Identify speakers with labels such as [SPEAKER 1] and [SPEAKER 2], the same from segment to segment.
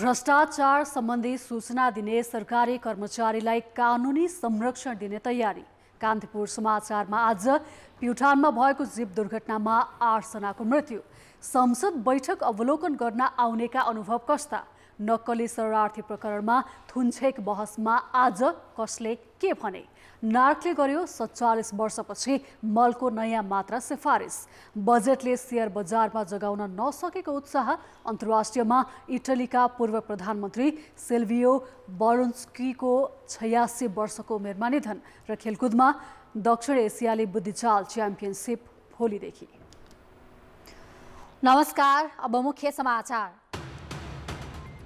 [SPEAKER 1] भ्रष्टाचार सम्बन्धी सूचना दिने सरकारी कर्मचारीलाई कानुनी संरक्षण दिने तयारी। कान्तिपुर समाचारमा आज प्युठानमा भएको जीप दुर्घटनामा 8 जनाको मृत्यु। संसद बैठक अवलोकन गर्न आउनेका अनुभव कस्ता? नक्कली शरणार्थी प्रकरणमा थुन्छेक बहसमा आज कसले के भने? नार्कले गर्यो 47 वर्षपछि मलको नयाँ मात्रा सिफारिस। बजेटले शेयर बजारमा जगाउन नसकेको उत्साह। अन्तर्राष्ट्रियमा इटलीका पूर्व प्रधानमन्त्री सिल्भियो बर्लुस्कोनीको 86 वर्षको उमेरमा निधन। र खेलकुदमा दक्षिण एसियाली बुद्धिचाल च्याम्पियनसिप भोलिदेखि।
[SPEAKER 2] नमस्कार, अब मुख्य समाचार।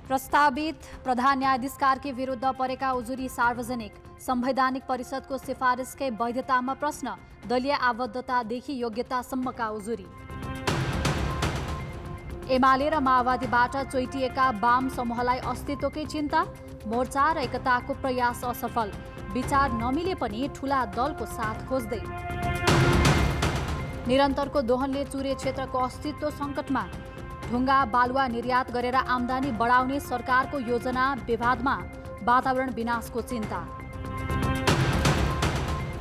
[SPEAKER 2] प्रस्तावित प्रधान न्यायाधीश कार्की विरुद्ध परेका उजुरी सार्वजनिक। संवैधानिक परिषदको सिफारिसकै वैधतामा प्रश्न। दलीय आबद्धतादेखि योग्यतासम्मका उजुरी। एमाले र माओवादीबाट चोइटिएका वाम समूहलाई अस्तित्वकै चिन्ता। मोर्चा र एकताको प्रयास असफल। विचार नमिले पनि ठूला दलको साथ खोज्दै। निरन्तरको दोहनले चुरे क्षेत्रको अस्तित्व सङ्कटमा। ढुङ्गा बालुवा निर्यात गरेर आम्दानी बढाउने सरकारको योजना विवादमा। वातावरण विनाशको चिन्ता।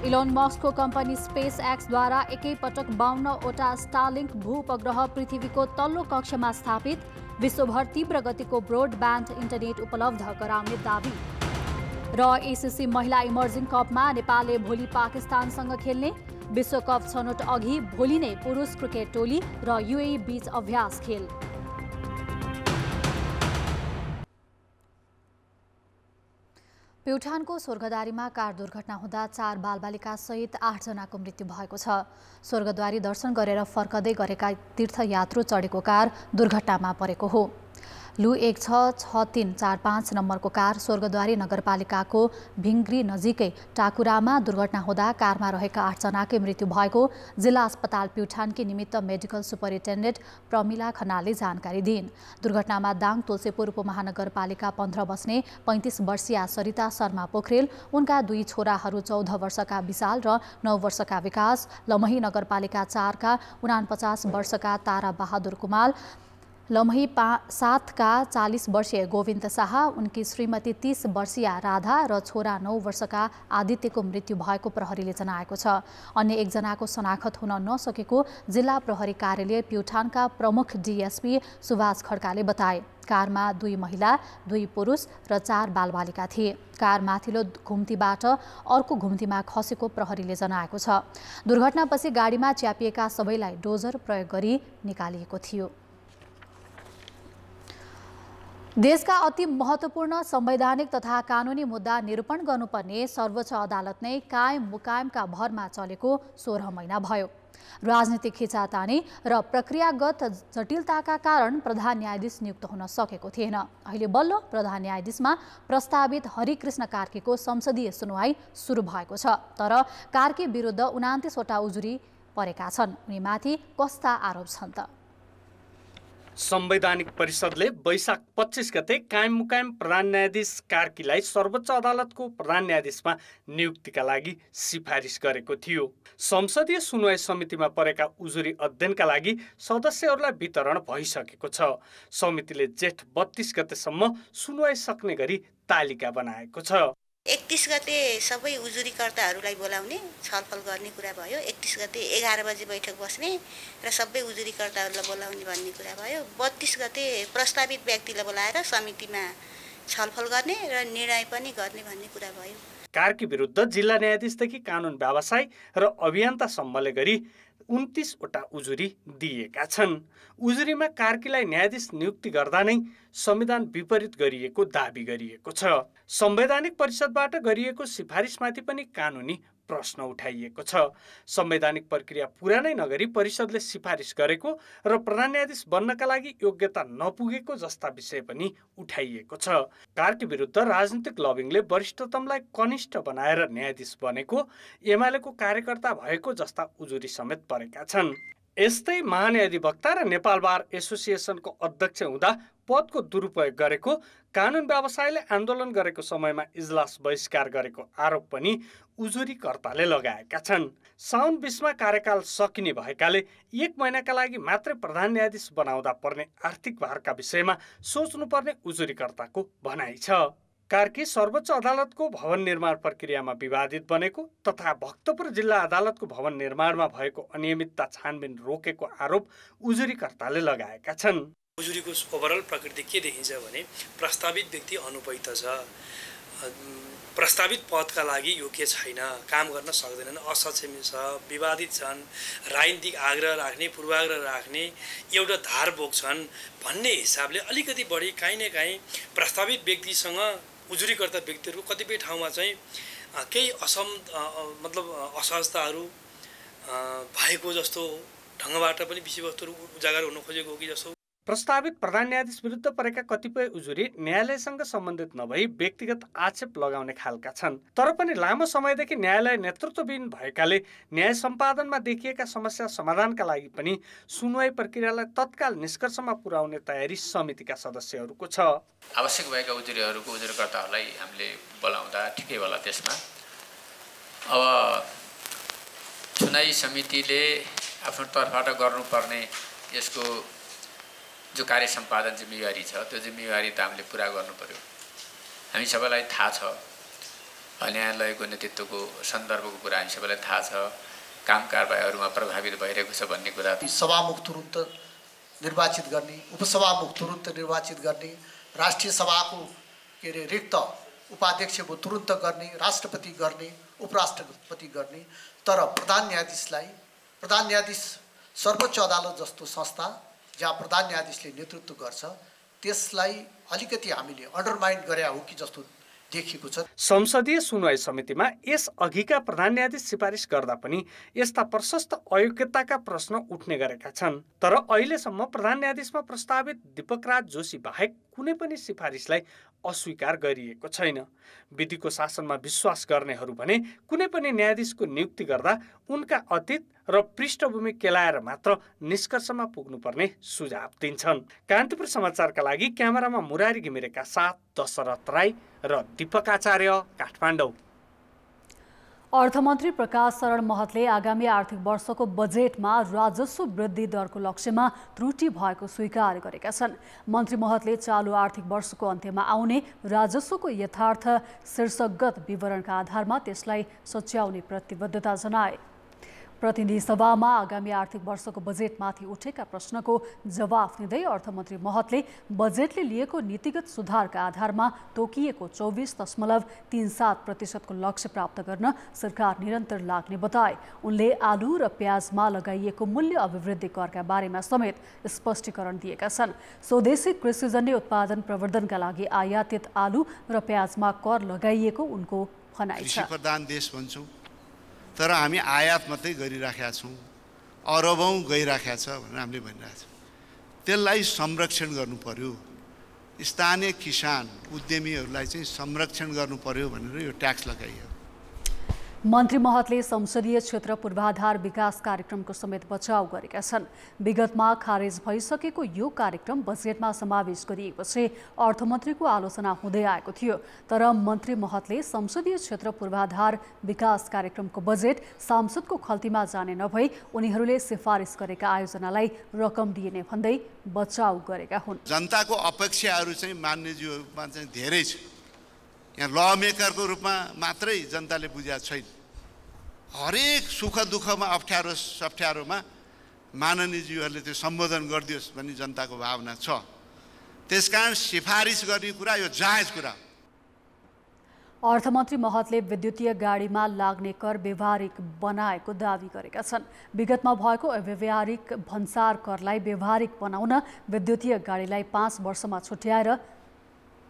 [SPEAKER 2] इलोन मस्कको कम्पनी स्पेस एक्सद्वारा एकैपटक 52वटा स्टारलिङ्क भू उपग्रह पृथ्वीको तल्लो कक्षमा स्थापित। विश्वभर तीव्र गतिको ब्रोडब्यान्ड इन्टरनेट उपलब्ध गराउने दाबी। र एसिसी महिला इमर्जिङ कपमा नेपालले भोलि पाकिस्तानसँग खेल्ने। विश्वकप छनौट अघि भोलि नै पुरुष क्रिकेट टोली र युएई बीच अभ्यास खेल। प्युठानको स्वर्गद्वारीमा कार दुर्घटना हुँदा 4 बालबालिका सहित 8 जनाको मृत्यु भएको छ। स्वर्गद्वारी दर्शन गरेर फर्कदै गरेका तीर्थयात्रु चढेको कार दुर्घटनामा परेको हो। लु 166345 नम्बरको कार स्वर्गद्वारी नगरपालिकाको भिङ्ग्री नजिकै टाकुरामा दुर्घटना हुँदा कारमा रहेका 8 जनाकै मृत्यु भएको जिल्ला अस्पताल प्युठानकी निमित्त मेडिकल सुपरिन्टेन्डेन्ट प्रमिला खनालले जानकारी दिइन्। दुर्घटनामा दाङ तुलसीपुर उपमहानगरपालिका 15 बस्ने 35 वर्षीया सरिता शर्मा पोखरेल, उनका 2 छोराहरू 14 वर्षका विशाल र 9 वर्षका विकास, लमही नगरपालिका 4 का 49 वर्षका तारा बहादुर कुमाल, लमही 7 का 40 वर्षीय गोविन्द शाह, उनकी श्रीमती 30 वर्षीय राधा र छोरा 9 वर्षका आदित्यको मृत्यु भएको प्रहरीले जनाएको छ। अन्य एकजनाको शनाखत हुन नसकेको जिल्ला प्रहरी कार्यालय प्युठानका प्रमुख डीएसपी सुभाष खड्काले बताए। कारमा 2 महिला, 2 पुरुष र 4 बालबालिका थिए। कार माथिल्लो घुम्तीबाट अर्को घुम्तीमा खसेको प्रहरीले जनाएको छ। दुर्घटनापछि गाडीमा च्यापिएका सबैलाई डोजर प्रयोग गरी निकालिएको थियो। देशका अति महत्त्वपूर्ण संवैधानिक तथा कानुनी मुद्दा निरूपण गर्नुपर्ने सर्वोच्च अदालत नै कायम मुकायमका भरमा चलेको 16 महिना भयो। राजनीतिक खिचातानी र प्रक्रियागत जटिलताका कारण प्रधान न्यायाधीश नियुक्त हुन सकेको थिएन। अहिले बल्ल प्रधान न्यायाधीशमा प्रस्तावित हरिकृष्ण कार्कीको संसदीय सुनवाई सुरु भएको छ। तर कार्की विरुद्ध 29वटा उजुरी परेका छन्। उनीमाथि कस्ता आरोप छन् त?
[SPEAKER 3] संवैधानिक परिषदले वैशाख 25 गते कायम मुकायम प्रधान न्यायाधीश कार्कीलाई सर्वोच्च अदालतको प्रधान न्यायाधीशमा नियुक्तिका लागि सिफारिस गरेको थियो। संसदीय सुनवाई समितिमा परेका उजुरी अध्ययनका लागि सदस्यहरूलाई वितरण भइसकेको छ। समितिले जेठ 32 गतेसम्म सुनवाई सक्ने गरी तालिका बनाएको छ।
[SPEAKER 4] 31 गते सबै उजुरीकर्ताहरूलाई बोलाउने छलफल गर्ने कुरा भयो। 31 गते 11 बजे बैठक बस्ने र सबै उजुरीकर्ताहरूलाई बोलाउने भन्ने कुरा भयो। 32 गते प्रस्तावित व्यक्तिलाई बोलाएर समितिमा छलफल गर्ने र निर्णय पनि गर्ने भन्ने कुरा भयो।
[SPEAKER 3] कार्की विरुद्ध जिल्ला न्यायाधीशदेखि कानुन व्यवसाय र अभियन्तासम्मले गरी 29वटा उजुरी दिएका छन्। उजुरीमा कार्कीलाई न्यायाधीश नियुक्ति गर्दा नै संविधान विपरीत गरिएको दाबी गरिएको छ। संवैधानिक परिषदबाट गरिएको सिफारिसमाथि पनि कानुनी प्रश्न उठाइएको छ। संवैधानिक प्रक्रिया पूरा नै नगरी परिषदले सिफारिस गरेको र प्रधान न्यायाधीश बन्नका लागि योग्यता नपुगेको जस्ता विषय पनि उठाइएको छ। कार्की विरुद्ध राजनीतिक लबिङले वरिष्ठतमलाई कनिष्ठ बनाएर न्यायाधीश बनेको, एमालेको कार्यकर्ता भएको जस्ता उजुरी समेत परेका छन्। यस्तै महान्यायाधिवक्ता र नेपाल बार एसोसिएसनको अध्यक्ष हुँदा पदको दुरुपयोग गरेको, कानुन व्यवसायले आन्दोलन गरेको समयमा इजलास बहिष्कार गरेको आरोप पनि उजुरीकर्ताले लगाएका छन्। साउन 20मा कार्यकाल सकिने भएकाले 1 महिनाका लागि मात्रै प्रधान न्यायाधीश बनाउँदा पर्ने आर्थिक भारका विषयमा सोच्नुपर्ने उजुरीकर्ताको भनाइ छ। कार्की सर्वोच्च अदालतको भवन निर्माण प्रक्रियामा विवादित बनेको तथा भक्तपुर जिल्ला अदालतको भवन निर्माणमा भएको अनियमितता छानबिन रोकेको आरोप उजुरीकर्ताले लगाएका छन्।
[SPEAKER 5] उजुरीको ओभरअल प्रकृति के देखिन्छ भने प्रस्तावित व्यक्ति अनुपयुक्त छ, प्रस्तावित पदका लागि योग्य छैन, काम गर्न सक्दैनन्, असक्षम छ, विवादित छन्, राजनीतिक आग्रह राख्ने, पूर्वाग्रह राख्ने, एउटा धार बोक्छन् भन्ने हिसाबले अलिकति बढी काहीँ न काहीँ प्रस्तावित व्यक्तिसँग उजुरीकर्ता व्यक्तिहरू कतिपय ठाउँमा चाहिँ केही असहजताहरू भएको जस्तो ढङ्गबाट पनि विषयवस्तुहरू उजागर हुन खोजेको हो कि जस्तो।
[SPEAKER 3] प्रस्तावित प्रधान न्यायाधीश विरुद्ध परेका कतिपय उजुरी न्यायालयसँग सम्बन्धित नभई व्यक्तिगत आक्षेप लगाउने खालका छन्। तर पनि लामो समयदेखि न्यायालय नेतृत्वविहीन भएकाले न्याय सम्पादनमा देखिएका समस्या समाधानका लागि पनि सुनवाई प्रक्रियालाई तत्काल निष्कर्षमा पुर्याउने तयारी समितिका सदस्यहरूको छ।
[SPEAKER 6] आवश्यक भएका उजुरीहरूको उजुरीकर्ताहरूलाई हामीले बोलाउँदा ठिकै होला। त्यसमा अब सुनवाई समितिले आफ्नो तर्फबाट गर्नुपर्ने यसको जो कार्य सम्पादन जिम्मेवारी छ त्यो जिम्मेवारी त हामीले पुरा गर्नु पर्यो। हामी सबैलाई थाहा छ, न्यायालयको नेतृत्वको सन्दर्भको कुरा हामी सबैलाई थाहा छ, काम कारबाहीहरूमा प्रभावित भइरहेको छ भन्ने कुरा।
[SPEAKER 7] सभामुख तुरुन्त निर्वाचित गर्ने, उपसभामुख तुरुन्त निर्वाचित गर्ने, राष्ट्रिय सभाको रिक्त उपाध्यक्ष तुरुन्त गर्ने, राष्ट्रपति गर्ने, उपराष्ट्रपति गर्ने। तर प्रधान न्यायाधीश सर्वोच्च अदालत जस्तो संस्था जहाँ प्रधान न्यायाधीशले नेतृत्व गर्छ त्यसलाई अलिकति हामीले अन्डरमाइन गरे हो कि जस्तो देखिएको छ।
[SPEAKER 3] संसदीय सुनवाई समितिमा यस अघिका प्रधान न्यायाधीश सिफारिस गर्दा पनि यस्ता प्रशस्त अयोग्यताका प्रश्न उठ्ने गरेका छन्। तर अहिलेसम्म प्रधान न्यायाधीशमा प्रस्तावित दीपकराज जोशी बाहेक कुनै पनि सिफारिसलाई अस्वीकार गरिएको छैन। विधिको शासनमा विश्वास गर्नेहरू भने कुनै पनि न्यायाधीशको नियुक्ति गर्दा उनका अतीत र पृष्ठभूमि केलाएर मात्र निष्कर्षमा पुग्नुपर्ने सुझाव दिन्छन्। कान्तिपुर समाचारका लागि क्यामेरामा मुरारी घिमिरेका साथ दशरथ राई र दीपक आचार्य, काठमाडौँ।
[SPEAKER 1] अर्थमन्त्री प्रकाश शरण महतले आगामी आर्थिक वर्षको बजेटमा राजस्व वृद्धि दरको लक्ष्यमा त्रुटि भएको स्वीकार गरेका छन्। मन्त्री महतले चालु आर्थिक वर्षको अन्त्यमा आउने राजस्वको यथार्थ शीर्षकगत विवरणका आधारमा त्यसलाई सच्याउने प्रतिबद्धता जनाए। प्रतिनिधि सभामा आगामी आर्थिक वर्षको बजेटमाथि उठेका प्रश्नको जवाफ दिँदै अर्थमन्त्री महतले बजेटले लिएको नीतिगत सुधारका आधारमा तोकिएको 24.37% को लक्ष्य प्राप्त गर्न सरकार निरन्तर लाग्ने बताए। उनले आलु र प्याजमा लगाइएको मूल्य अभिवृद्धि करका बारेमा समेत स्पष्टीकरण दिएका छन्। स्वदेशी कृषिजन्य उत्पादन प्रवर्धनका लागि आयातित आलु र प्याजमा कर लगाइएको उनको भनाइ छ।
[SPEAKER 8] कृषि प्रधान देश भन्छौँ तर हामी आयात मात्रै गरिराखेका छौँ, अरबौँ गइराखेका छ भनेर हामीले भनिरहेका छौँ। त्यसलाई संरक्षण गर्नु पर्यो, स्थानीय किसान उद्यमीहरूलाई चाहिँ संरक्षण गर्नु पर्यो भनेर यो ट्याक्स लगाइयो।
[SPEAKER 1] मन्त्री महतले संसदीय क्षेत्र पूर्वाधार विकास कार्यक्रमको समेत बचाउ गरेका छन्। विगतमा खारेज भइसकेको यो कार्यक्रम बजेटमा समावेश गरिएपछि अर्थमन्त्रीको आलोचना हुँदै आएको थियो। तर मन्त्री महतले संसदीय क्षेत्र पूर्वाधार विकास कार्यक्रमको बजेट सांसदको खल्तीमा जाने नभई उनीहरूले सिफारिस गरेका आयोजनालाई रकम दिइने भन्दै बचाउ गरेका हुन्।
[SPEAKER 8] जनताको अपेक्षाहरू चाहिँ मान्यज्यूमा चाहिँ धेरै छ। यहाँ ल मेकरको रूपमा मात्रै जनताले बुझेको छैन। हरेक सुख दुःखमा अप्ठ्यारोमा माननीयज्यूहरूले त्यो सम्बोधन गरिदियोस् भन्ने जनताको भावना छ। त्यसकारण सिफारिस गर्ने कुरा यो जायज कुरा।
[SPEAKER 1] अर्थमन्त्री महतले विद्युतीय गाडीमा लाग्ने कर व्यवहारिक बनाएको दावी गरेका छन्। विगतमा भएको अव्यवहारिक भन्सार करलाई व्यवहारिक बनाउन विद्युतीय गाडीलाई 5 वर्षमा छुट्याएर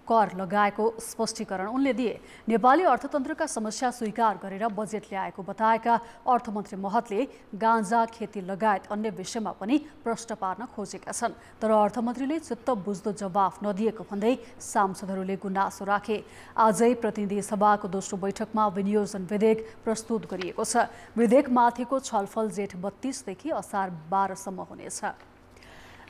[SPEAKER 1] कर लगाएको स्पष्टीकरण उनले दिए। नेपाली अर्थतन्त्रका समस्या स्वीकार गरेर बजेट ल्याएको बताएका अर्थमन्त्री महतले गाँजा खेती लगायत अन्य विषयमा पनि प्रश्न पार्न खोजेका छन्। तर अर्थमन्त्रीले चित्त बुझ्दो जवाफ नदिएको भन्दै सांसदहरूले गुनासो राखे। आजै प्रतिनिधि सभाको दोस्रो बैठकमा विनियोजन विधेयक प्रस्तुत गरिएको छ। विधेयकमाथिको छलफल जेठ 32 देखि असार 12 सम्म हुनेछ।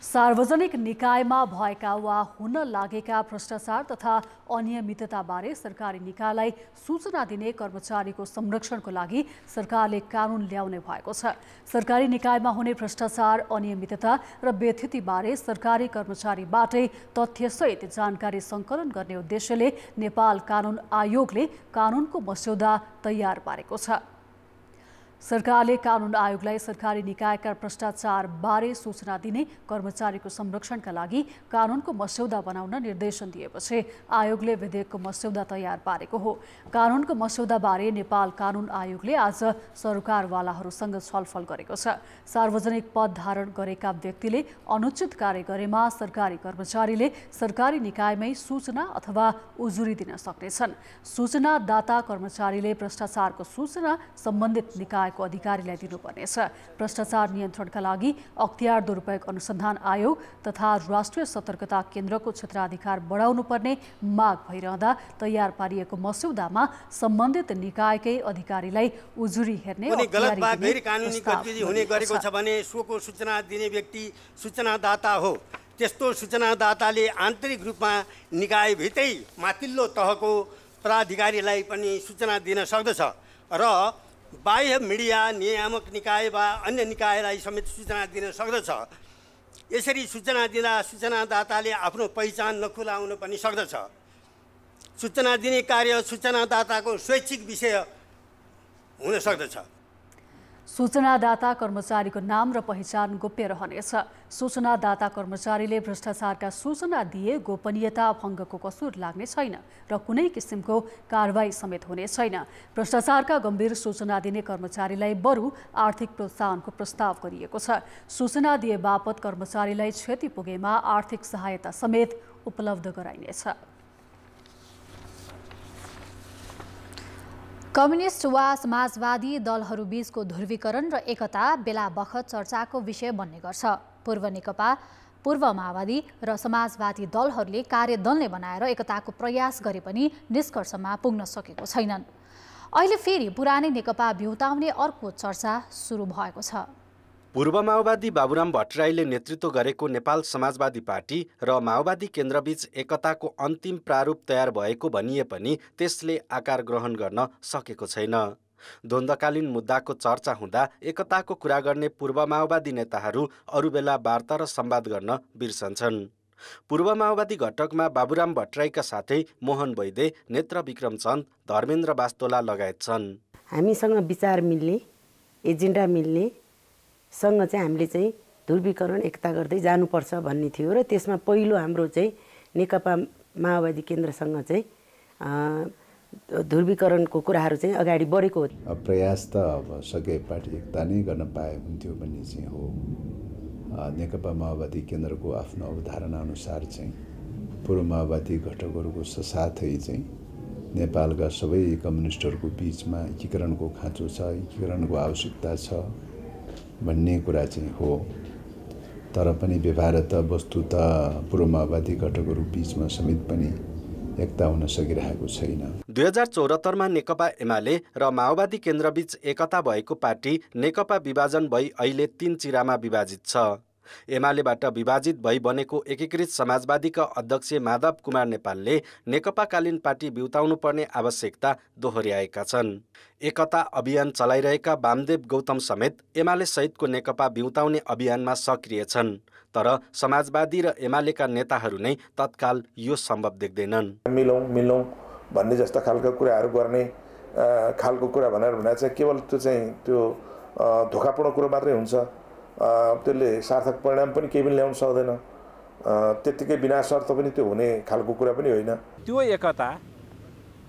[SPEAKER 1] सार्वजनिक निकायमा भएका वा हुन लागेका भ्रष्टाचार तथा अनियमितताबारे सरकारी निकायलाई सूचना दिने कर्मचारीको संरक्षणको लागि सरकारले कानुन ल्याउने भएको छ। सरकारी निकायमा हुने भ्रष्टाचार, अनियमितता र बेथितिबारे सरकारी कर्मचारीबाटै तथ्यसहित जानकारी सङ्कलन गर्ने उद्देश्यले नेपाल कानुन आयोगले कानुनको मस्यौदा तयार पारेको छ। सरकारले कानुन आयोगलाई सरकारी निकायका भ्रष्टाचार बारे सूचना दिने कर्मचारीको संरक्षणका लागि कानुनको मस्यौदा बनाउन निर्देशन दिएपछि आयोगले विधेयकको मस्यौदा तयार पारेको हो। कानुनको मस्यौदाबारे नेपाल कानुन आयोगले आज सरकारवालाहरूसँग छलफल गरेको छ। सार्वजनिक पद धारण गरेका व्यक्तिले अनुचित कार्य गरेमा सरकारी कर्मचारीले सरकारी निकायमै सूचना अथवा उजुरी दिन सक्नेछन्। सूचनादाता कर्मचारीले भ्रष्टाचारको सूचना सम्बन्धित निकाय अधिकारीलाई दिनुपर्नेछ। भ्रष्टाचार नियन्त्रणका लागि अख्तियार दुरुपयोग अनुसन्धान आयोग तथा राष्ट्रिय सतर्कता केन्द्रको क्षेत्राधिकार बढाउनुपर्ने माग भइरहँदा तयार पारिएको मस्यौदामा सम्बन्धित निकायकै अधिकारीलाई उजुरी हेर्ने
[SPEAKER 9] गलत वा गैर कानुनी गतिविधि हुने गरेको छ भने सोको सूचना दिने व्यक्ति सूचनादाता हो। त्यस्तो सूचनादाताले आन्तरिक रूपमा निकायभित्रै माथिल्लो तहको प्राधिकारीलाई पनि सूचना दिन सक्दछ र बाह्य मिडिया नियामक निकाय वा अन्य निकायलाई समेत सूचना दिन सक्दछ। यसरी सूचना दिँदा सूचनादाताले आफ्नो पहिचान नखुलाउन पनि सक्दछ। सूचना दिने कार्य सूचनादाताको स्वैच्छिक विषय हुन सक्दछ।
[SPEAKER 1] सूचनादाता कर्मचारीको नाम र पहिचान गोप्य रहनेछ। सूचनादाता कर्मचारीले भ्रष्टाचारका सूचना दिए गोपनीयता भङ्गको कसुर लाग्ने छैन र कुनै किसिमको कारबाही समेत हुने छैन। भ्रष्टाचारका गम्भीर सूचना दिने कर्मचारीलाई बरु आर्थिक प्रोत्साहनको प्रस्ताव गरिएको छ। सूचना दिए बापत कर्मचारीलाई क्षति पुगेमा आर्थिक सहायता समेत उपलब्ध गराइनेछ।
[SPEAKER 2] कम्युनिस्ट वा समाजवादी दलहरू बीचको ध्रुवीकरण र एकता बेला बखत चर्चाको विषय बन्ने गर्छ। पूर्व नेकपा, पूर्व माओवादी र समाजवादी दलहरूले कार्यदलले बनाएर एकताको प्रयास गरे पनि निष्कर्षमा पुग्न सकेको छैनन्। अहिले फेरि पुरानै नेकपा बिउताउने अर्को चर्चा सुरु भएको छ।
[SPEAKER 10] पूर्व माओवादी बाबुराम भट्टराईले नेतृत्व गरेको नेपाल समाजवादी पार्टी र माओवादी केन्द्रबीच एकताको अन्तिम प्रारूप तयार भएको भनिए पनि त्यसले आकार ग्रहण गर्न सकेको छैन। द्वन्द्वकालीन मुद्दाको चर्चा हुँदा एकताको कुरा गर्ने पूर्व माओवादी नेताहरू अरू बेला वार्ता र संवाद गर्न बिर्सन्छन्। पूर्व माओवादी घटकमा बाबुराम भट्टराईका साथै मोहन वैद्य, नेत्र विक्रम चन्द, धर्मेन्द्र बास्तोला लगायत छन्।
[SPEAKER 11] हामीसँग विचार मिल्ने, एजेन्डा मिल्ने सँग चाहिँ हामीले चाहिँ ध्रुवीकरण एकता गर्दै जानुपर्छ भन्ने थियो र त्यसमा पहिलो हाम्रो चाहिँ नेकपा माओवादी केन्द्रसँग चाहिँ ध्रुवीकरणको कुराहरू चाहिँ अगाडि बढेको हो।
[SPEAKER 12] प्रयास त अब सके पार्टी एकता नै गर्न पाए हुन्थ्यो भन्ने चाहिँ हो। नेकपा माओवादी केन्द्रको आफ्नो अवधारणा अनुसार चाहिँ पूर्व माओवादी घटकहरूको साथै चाहिँ नेपालका सबै कम्युनिस्टहरूको बिचमा एकीकरणको खाँचो छ, एकीकरणको आवश्यकता छ भन्ने कुरा चाहिँ हो। तर पनि व्यवहार त वस्तु त पूर्व माओवादी घटकहरू बिचमा समेत पनि एकता हुन सकिरहेको छैन।
[SPEAKER 10] 2074मा नेकपा एमाले र माओवादी केन्द्रबीच एकता भएको पार्टी नेकपा विभाजन भई अहिले 3 चिरामा विभाजित छ। एमालेबाट विभाजित भई बनेको एकीकृत समाजवादीका अध्यक्ष माधव कुमार नेपालले नेकपाकालीन पार्टी बिउताउनु पर्ने आवश्यकता दोहोर्याएका छन्। एकता अभियान चलाइरहेका वामदेव गौतम समेत एमाले सहितको नेकपा बिउताउने अभियानमा सक्रिय छन्। तर समाजवादी र एमालेका नेताहरू नै तत्काल यो सम्भव देख्दैनन्।
[SPEAKER 13] मिलौँ भन्ने जस्ता खालका कुराहरू गर्ने खालको कुरा भनेर चाहिँ केवल त्यो धोकापूर्ण कुरो मात्रै हुन्छ। त्यसले सार्थक परिणाम पनि केही पनि ल्याउन सक्दैन। त्यत्तिकै बिना शर्त पनि त्यो हुने खालको कुरा पनि होइन।
[SPEAKER 14] त्यो एकता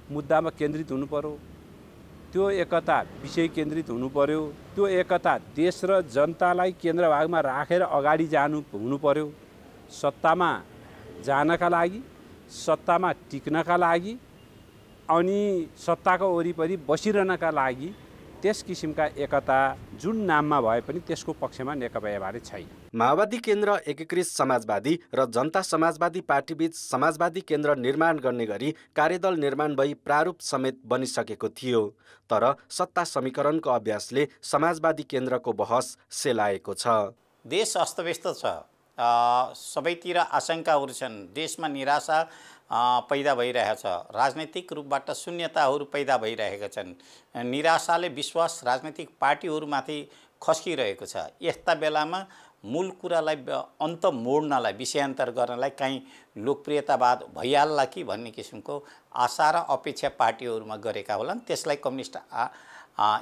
[SPEAKER 14] मुद्दामा केन्द्रित हुनु पर्यो, त्यो एकता विषय केन्द्रित हुनु पर्यो, त्यो एकता देश र जनतालाई केन्द्रभागमा राखेर अगाडि जानु हुनु पर्यो। सत्तामा जानका लागि सत्तामा टिक्नका लागि अनि सत्ताको वरिपरि बसिरहनका लागि त्यस किसिमका एकता जुन नाममा भए पनि त्यसको पक्षमा नेकपा एमाले छैन।
[SPEAKER 10] माओवादी केन्द्र एकीकृत समाजवादी र जनता समाजवादी पार्टीबीच समाजवादी केन्द्र निर्माण गर्ने गरी कार्यदल निर्माण भई प्रारूप समेत बनिसकेको थियो। तर सत्ता समीकरणको अभ्यासले समाजवादी केन्द्रको बहस सेलाएको छ।
[SPEAKER 15] देश अस्तव्यस्त छ, सबैतिर आशंकाहरू छन्, देशमा निराशा पैदा भइरहेछ, राजनैतिक रूपबाट शून्यताहरू पैदा भइरहेका छन्, निराशाले विश्वास राजनैतिक पार्टीहरूमाथि खस्किरहेको छ। यस्ता बेलामा मूल कुरालाई अन्त मोड्नलाई, विषयान्तर गर्नलाई कहीँ लोकप्रियतावाद भइहाल्ला कि भन्ने किसिमको आशा र अपेक्षा पार्टीहरूमा गरेका होलान्। त्यसलाई कम्युनिस्ट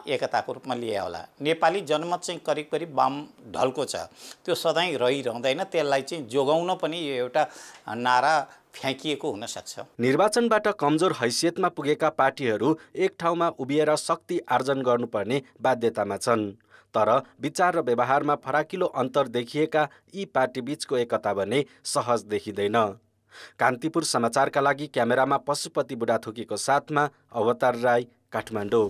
[SPEAKER 15] एकताको रूपमा लिए होला। नेपाली जनमत चाहिँ करिब करिब वाम ढल्को छ, त्यो सधैँ रहिरहँदैन। त्यसलाई चाहिँ जोगाउन पनि यो एउटा नारा फ्याँकिएको हुन सक्छ।
[SPEAKER 10] निर्वाचनबाट कमजोर हैसियतमा पुगेका पार्टीहरू एक ठाउँमा उभिएर शक्ति आर्जन गर्नुपर्ने बाध्यतामा छन्। तर विचार र व्यवहारमा फराकिलो अन्तर देखिएका यी पार्टीबीचको एकता भने सहज देखिँदैन। कान्तिपुर समाचारका लागि क्यामेरामा पशुपति बुढाथोकीको साथमा अवतार राई, काठमाडौँ।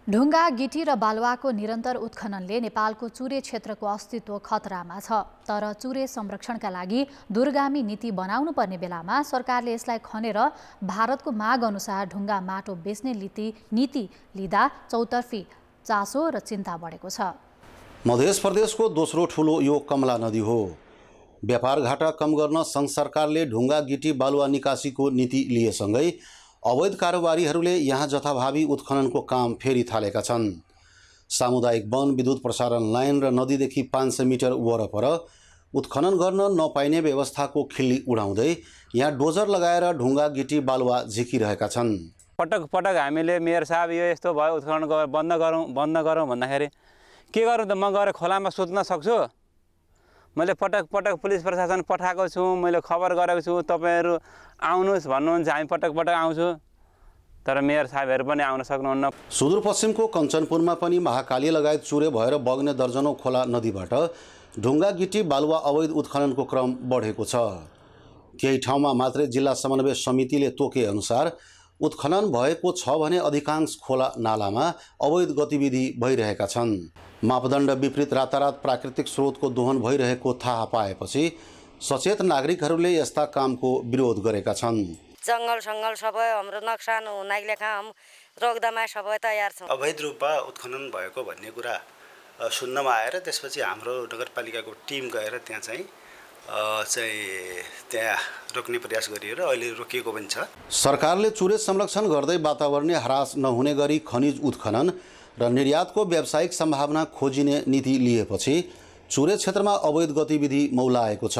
[SPEAKER 2] ढुङ्गा, गिटी र बालुवाको निरन्तर उत्खननले नेपालको चुरे क्षेत्रको अस्तित्व खतरामा छ। तर चुरे संरक्षणका लागि दूरगामी नीति बनाउनु पर्ने बेलामा सरकारले यसलाई खनेर भारतको माग अनुसार ढुङ्गा माटो बेच्ने नीति लिँदा चौतर्फी चासो र चिन्ता बढेको छ।
[SPEAKER 16] मध्य प्रदेशको दोस्रो ठुलो यो कमला नदी हो। व्यापार घाटा कम गर्न सङ्घ सरकारले ढुङ्गा, गिटी, बालुवा निकासीको नीति लिएसँगै अवैध कारोबारीहरूले यहाँ जथाभावी उत्खननको काम फेरि थालेका छन्। सामुदायिक वन, विद्युत प्रसारण लाइन र नदीदेखि 500 मिटर वरपर उत्खनन गर्न नपाइने व्यवस्थाको खिल्ली उडाउँदै यहाँ डोजर लगाएर ढुङ्गा, गिटी, बालुवा झिकिरहेका छन्।
[SPEAKER 17] पटक पटक हामीले मेयर साहब यो यस्तो भयो, उत्खनन बन्द गरौँ भन्दाखेरि के गरौँ त, म गएर खोलामा सोध्न सक्छु? मैले पटक पटक पुलिस प्रशासन पठाएको छु, मैले खबर गरेको छु, तपाईँहरू आउनुहोस् भन्नुहुन्छ, हामी पटक पटक आउँछु, तर मेयर साहबहरू पनि आउन सक्नुहुन्न।
[SPEAKER 16] सुदूरपश्चिमको कञ्चनपुरमा पनि महाकाली लगायत चुरे भएर बग्ने दर्जनौं खोला नदीबाट ढुङ्गा, गिटी, बालुवा अवैध उत्खननको क्रम बढेको छ। केही ठाउँमा मात्रै जिल्ला समन्वय समितिले तोके अनुसार उत्खनन भएको छ भने अधिकांश खोला नालामा अवैध गतिविधि भइरहेका छन्। मापदण्ड विपरीत रातारात प्राकृतिक स्रोतको दोहन भइरहेको थाहा पाएपछि सचेत नागरिकहरूले यस्ता कामको विरोध गरेका छन्।
[SPEAKER 18] जङ्गल सबै हाम्रो नक्सान हुनाले रोक्दामा सबै तयार छौँ।
[SPEAKER 19] अवैध रूपमा उत्खनन भएको भन्ने कुरा सुन्नमा आएर त्यसपछि हाम्रो नगरपालिकाको टिम गएर त्यहाँ रोक्ने प्रयास गरियो र अहिले रोकिएको पनि छ।
[SPEAKER 16] सरकारले चुरे संरक्षण गर्दै वातावरणीय ह्रास नहुने गरी खनिज उत्खनन र निर्यातको व्यावसायिक सम्भावना खोजिने नीति लिएपछि चुरे क्षेत्रमा अवैध गतिविधि मौलाएको छ।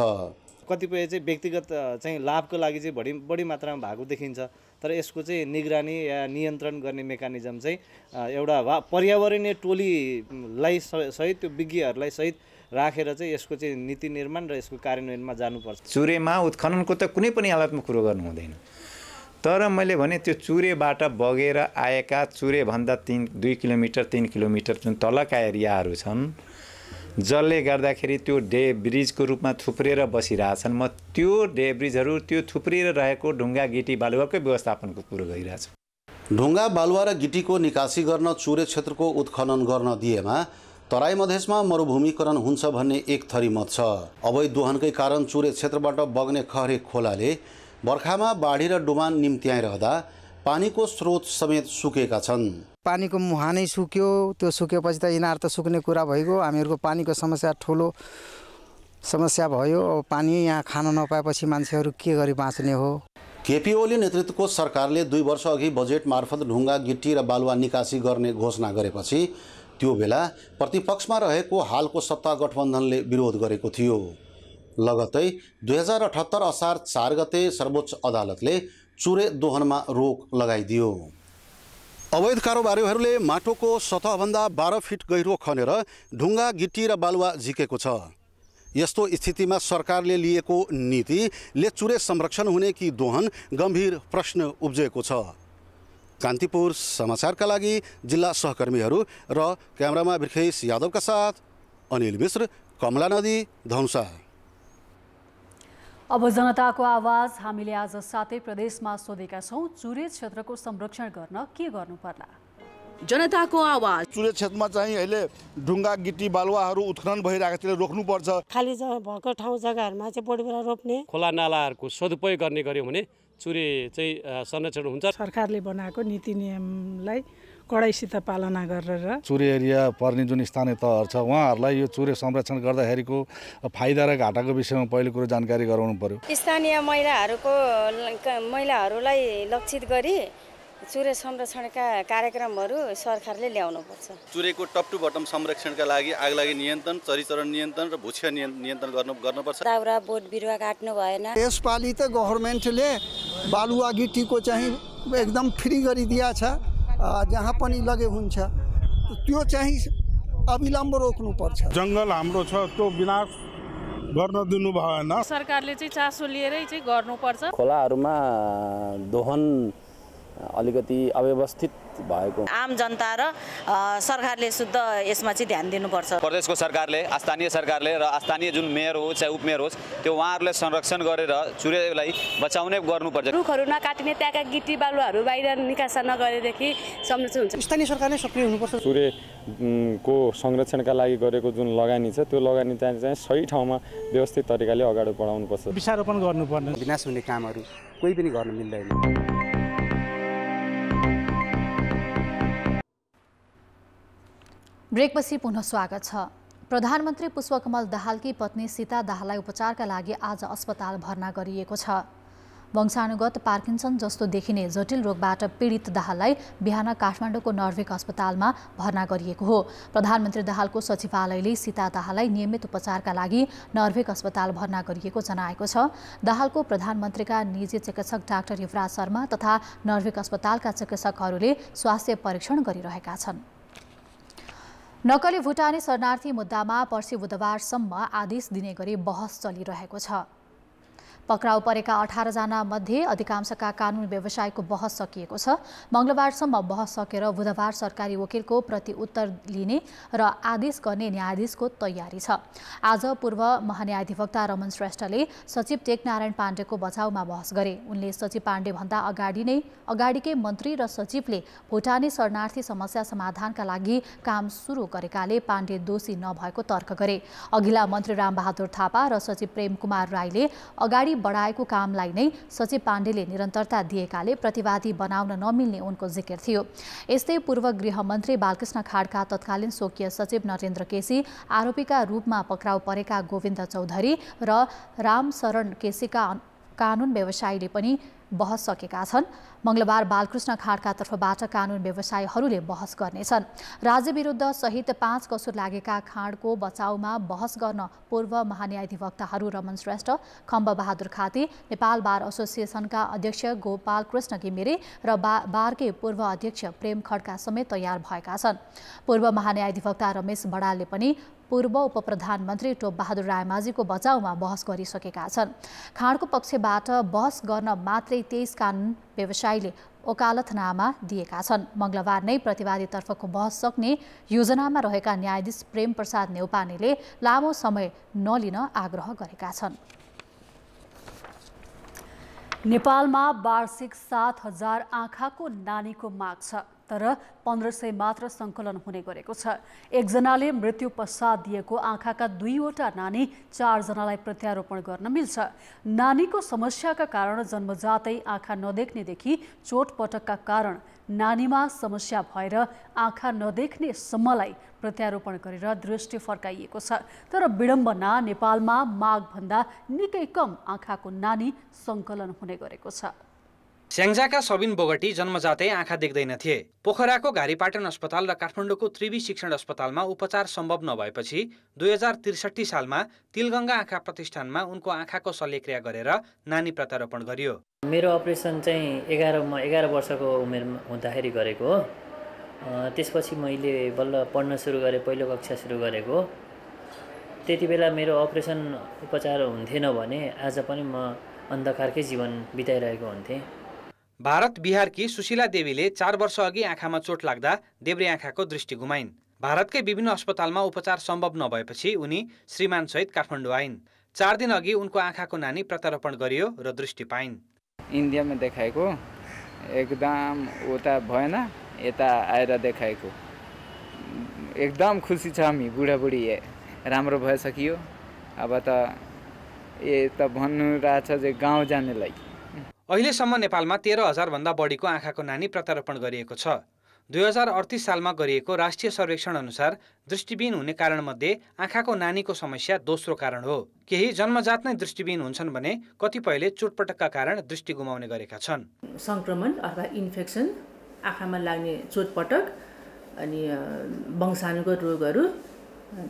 [SPEAKER 20] कतिपय चाहिँ व्यक्तिगत लाभको लागि चाहिँ बढी मात्रामा भएको देखिन्छ, तर यसको चाहिँ निगरानी या नियन्त्रण गर्ने मेकानिजम चाहिँ एउटा पर्यावरणीय टोलीलाई सहित त्यो विज्ञहरूलाई सहित राखेर चाहिँ यसको चाहिँ नीति निर्माण र यसको कार्यान्वयनमा जानुपर्छ।
[SPEAKER 21] चुरेमा उत्खननको त कुनै पनि हालतमा कुरो गर्नु हुँदैन, तर मैले भने त्यो चुरेबाट बगेर आएका चुरेभन्दा 2 किलोमिटर 3 किलोमिटर जुन तलका एरियाहरू छन् जसले गर्दाखेरि त्यो डेब्रिजको रूपमा थुप्रिएर बसिरहेछन्। म त्यो डेब्रिजहरू त्यो थुप्रिएर रहेको ढुङ्गा, गिटी, बालुवाकै व्यवस्थापनको कुरो गरिरहेछु।
[SPEAKER 16] ढुङ्गा, बालुवा र गिटीको निकासी गर्न चुरे क्षेत्रको उत्खनन गर्न दिएमा तराई मधेसमा मरुभूमिकरण हुन्छ भन्ने एक थरी मत छ। अवैध दोहनकै कारण चुरे क्षेत्रबाट बग्ने खहरे खोलाले बर्खामा बाढी र डुबान निम्त्याइरहँदा पानीको स्रोत समेत सुकेका छन्।
[SPEAKER 22] पानीको मुहानै सुक्यो, त्यो सुकेपछि त यिनीहरू त सुक्ने कुरा भइगयो। हामीहरूको पानीको समस्या ठुलो समस्या भयो। अब पानी यहाँ खान नपाएपछि मान्छेहरू के गरी बाँच्ने हो?
[SPEAKER 16] केपी ओली नेतृत्वको सरकारले 2 वर्ष अघि बजेट मार्फत ढुङ्गा, गिट्टी र बालुवा निकासी गर्ने घोषणा गरेपछि त्यो बेला प्रतिपक्षमा रहेको हालको सत्ता गठबन्धनले विरोध गरेको थियो। लगत्तै 2078 असार 4 गते सर्वोच्च अदालतले चुरे दोहनमा रोक लगाइदियो। अवैध कारोबारीहरूले माटोको सतहभन्दा 12 फिट गहिरो खनेर ढुङ्गा, गिट्टी र बालुवा झिकेको छ। यस्तो स्थितिमा सरकारले लिएको नीतिले चुरे संरक्षण हुने कि दोहन गम्भीर प्रश्न उब्जेको छ। कान्तिपुर समाचारका लागि जिल्ला सहकर्मीहरू र क्यामेरामा बिर्खेश यादवका साथ अनिल मिश्र, कमला नदी, धनुषा।
[SPEAKER 1] अब जनताको आवाज हामीले आज सातै प्रदेशमा सोधेका छौं। चुरे क्षेत्रको संरक्षण गर्न के गर्नुपर्ला?
[SPEAKER 4] जनताको आवाज।
[SPEAKER 5] चुरे क्षेत्रमा चाहिँ अहिले ढुङ्गा गिटी बालुवाहरू उत्खनन भइरहेको त्यसले रोक्नुपर्छ।
[SPEAKER 23] खाली भएको ठाउँ जग्गाहरूमा चाहिँ बढी बेला रोप्ने,
[SPEAKER 24] खोला नालाहरूको सदुपयोग गर्ने गर्यो भने चुरे चाहिँ संरक्षण हुन्छ।
[SPEAKER 25] सरकारले बनाएको नीति नियमलाई कडाइसित पालना गरेर
[SPEAKER 5] चुरे एरिया पर्ने जुन स्थानीय तहहरू छ उहाँहरूलाई यो चुरे संरक्षण गर्दाखेरिको फाइदा र घाटाको विषयमा पहिलो कुरो जानकारी गराउनु पर्यो।
[SPEAKER 18] स्थानीय महिलाहरूलाई लक्षित गरी चुरे संरक्षणका कार्यक्रमहरू सरकारले ल्याउनुपर्छ।
[SPEAKER 26] चुरेको टप टु बटम संरक्षणका लागि आगलागी नियन्त्रण, चरीचरण नियन्त्रण र भूक्षय नियन्त्रण गर्नुपर्छ।
[SPEAKER 18] दाउरा बोट बिरुवा काट्नु भएन।
[SPEAKER 27] यसपालि त गभर्मेन्टले बालुवा गिटीको चाहिँ एकदम फ्री गरिदिया छ। जहाँ पनि लगे हुन्छ त्यो चाहिँ अविलम्ब रोक्नुपर्छ।
[SPEAKER 5] जङ्गल हाम्रो छ त्यो विनाश गर्न दिनु भएन।
[SPEAKER 25] सरकारले चाहिँ चासो लिएरै चाहिँ गर्नुपर्छ।
[SPEAKER 28] खोलाहरूमा दोहन अलिकति अव्यवस्थित भएको,
[SPEAKER 29] आम जनता र सरकारले शुद्ध यसमा चाहिँ ध्यान दिनुपर्छ।
[SPEAKER 30] प्रदेशको सरकारले, स्थानीय सरकारले र स्थानीय जुन मेयर हो चाहे उपमेयर होस् त्यो उहाँहरूले संरक्षण गरेर चुरेलाई बचाउने गर्नुपर्छ।
[SPEAKER 29] रुखहरू नकाटिने, त्यहाँका गिटी बालुवाहरू बाहिर निकासा नगरेदेखि संरक्षण हुन्छ।
[SPEAKER 27] स्थानीय सरकारले सक्रिय हुनुपर्छ।
[SPEAKER 31] चुरेको संरक्षणका लागि गरेको जुन लगानी छ त्यो लगानी चाहिँ सही ठाउँमा व्यवस्थित तरिकाले अगाडि बढाउनुपर्छ।
[SPEAKER 27] वृक्षारोपण गर्नुपर्ने,
[SPEAKER 22] विनाश हुने कामहरू कोही पनि गर्न मिल्दैन।
[SPEAKER 2] ब्रेकपछि पुनः स्वागत छ। प्रधानमन्त्री पुष्पकमल दाहालकी पत्नी सीता दाहाललाई उपचारका लागि आज अस्पताल भर्ना गरिएको छ। वंशानुगत पार्किन्सन जस्तो देखिने जटिल रोगबाट पीडित दाहाललाई बिहान काठमाडौँको नर्भिक अस्पतालमा भर्ना गरिएको हो। प्रधानमन्त्री दाहालको सचिवालयले सीता दाहाललाई नियमित उपचारका लागि नर्भिक अस्पताल भर्ना गरिएको जनाएको छ। दाहालको प्रधानमन्त्रीका निजी चिकित्सक डाक्टर युवराज शर्मा तथा नर्भिक अस्पतालका चिकित्सकहरूले स्वास्थ्य परीक्षण गरिरहेका छन्। नक्कली भुटानी शरणार्थी मुद्दामा पर्सि बुधबारसम्म आदेश दिने गरी बहस चलिरहेको छ। पक्राउ परेका 18 जना मध्ये अधिकांशका कानुन व्यवसायको बहस सकिएको छ। मंगलबारसम्म बहस सकेर बुधबार सरकारी वकिलको प्रति उत्तर लिने र आदेश गर्ने न्यायाधीशको तयारी छ। आज पूर्व महान्यायाधिवक्ता रमन श्रेष्ठले सचिव टेकनारायण पाण्डेको बचाउमा बहस गरे। उनले सचिव पाण्डे भन्दा अगाडिकै मन्त्री र सचिवले भुटानी शरणार्थी समस्या समाधानका लागि काम सुरु गरेकाले पाण्डे दोषी नभएको तर्क गरे। अघिल्ला मन्त्री रामबहादुर थापा र सचिव प्रेम कुमार राईले अगाडि बढाएको कामलाई नै सचिव पाण्डेले निरन्तरता दिएकाले प्रतिवादी बनाउन नमिल्ने उनको जिकिर थियो। यस्तै पूर्व गृहमन्त्री बालकृष्ण खाड्का, तत्कालीन स्वकीय सचिव नरेन्द्र केसी, आरोपीका रूपमा पक्राउ परेका गोविन्द चौधरी र रामशरण केसीका कानुन व्यवसायीले पनि बहस सकेका छन्। मंगलबार बालकृष्ण खाड्का तर्फबाट कानुन व्यवसायीहरूले बहस गर्नेछन्। राज्य विरुद्ध सहित 5 कसुर लागेका खाँडको बचाउमा बहस गर्न पूर्व महान्यायाधिवक्ताहरू रमन श्रेष्ठ, खम्ब बहादुर खाती, नेपाल बार एसोसिएसनका अध्यक्ष गोपाल कृष्ण घिमिरे र बारकै पूर्व अध्यक्ष प्रेम खड्का समेत तयार भएका छन्। पूर्व महान्यायाधिवक्ता रमेश बडालले पनि पूर्व उपप्रधानमन्त्री टोप बहादुर रायमाझीको बचाउमा बहस गरिसकेका छन्। खाँडको पक्षबाट बहस गर्न मात्रै 23 कानुन व्यवसायीले वकालतनामा दिएका छन्। मंगलबार नै प्रतिवादीतर्फको बहस सक्ने योजनामा रहेका न्यायाधीश प्रेम प्रसाद नेउपानेले लामो समय नलिन आग्रह गरेका छन्।
[SPEAKER 1] नेपालमा वार्षिक 7,000 आँखाको नानीको माग छ, तर 1500 मात्र सङ्कलन हुने गरेको छ। एकजनाले मृत्यु पश्चात दिएको आँखाका 2वटा नानी 4 जनालाई प्रत्यारोपण गर्न मिल्छ। नानीको समस्याका कारण जन्मजातै आँखा नदेख्नेदेखि चोटपटकका कारण नानीमा समस्या भएर आँखा नदेख्ने सम्मलाई प्रत्यारोपण गरेर दृष्टि फर्काइएको छ। तर विडम्बना, नेपालमा मागभन्दा निकै कम आँखाको नानी सङ्कलन हुने गरेको छ।
[SPEAKER 3] स्याङ्जाका सबिन बोगटी जन्मजातै आँखा देख्दैनथे। पोखराको घारीपाटन अस्पताल र काठमाडौँको त्रिवी शिक्षण अस्पतालमा उपचार सम्भव नभएपछि 2063 सालमा तिलगङ्गा आँखा प्रतिष्ठानमा उनको आँखाको शल्यक्रिया गरेर नानी प्रत्यारोपण गरियो।
[SPEAKER 32] मेरो अपरेसन चाहिँ 11 वर्षको उमेरमा हुँदाखेरि गरेको हो। त्यसपछि मैले बल्ल पढ्न सुरु गरेँ, पहिलो कक्षा सुरु गरेको। त्यति बेला मेरो अपरेसन उपचार हुन्थेन भने आज पनि म अन्धकारकै जीवन बिताइरहेको हुन्थेँ।
[SPEAKER 3] भारत बिहारकी सुशीला देवीले 4 वर्ष अघि आँखामा चोट लाग्दा देब्रे आँखाको दृष्टि गुमाइन्। भारतकै विभिन्न अस्पतालमा उपचार सम्भव नभएपछि उनी श्रीमानसहित काठमाडौँ आइन्। 4 दिन अघि उनको आँखाको नानी प्रत्यारोपण गरियो र दृष्टि पाइन्।
[SPEAKER 6] इन्डियामा देखाएको एकदम उता भएन, यता आएर देखाएको एकदम खुसी छ हामी बुढाबुढी राम्रो भइसक्यो। अब त भन्नु रहेछ जे गाउँ जानेलाई।
[SPEAKER 3] अहिलेसम्म नेपालमा 13,000 भन्दा बढीको आँखाको नानी प्रत्यारोपण गरिएको छ। 2038 सालमा गरिएको राष्ट्रिय सर्वेक्षण अनुसार दृष्टिविहीन हुने कारणमध्ये आँखाको नानीको समस्या दोस्रो कारण हो। केही जन्मजात नै दृष्टिविहीन हुन्छन् भने कतिपयले चोटपटकका कारण दृष्टि गुमाउने गरेका छन्।
[SPEAKER 7] संक्रमण अथवा इन्फेक्सन, आँखामा लाग्ने चोटपटक, अनि वंशानुगत रोगहरू,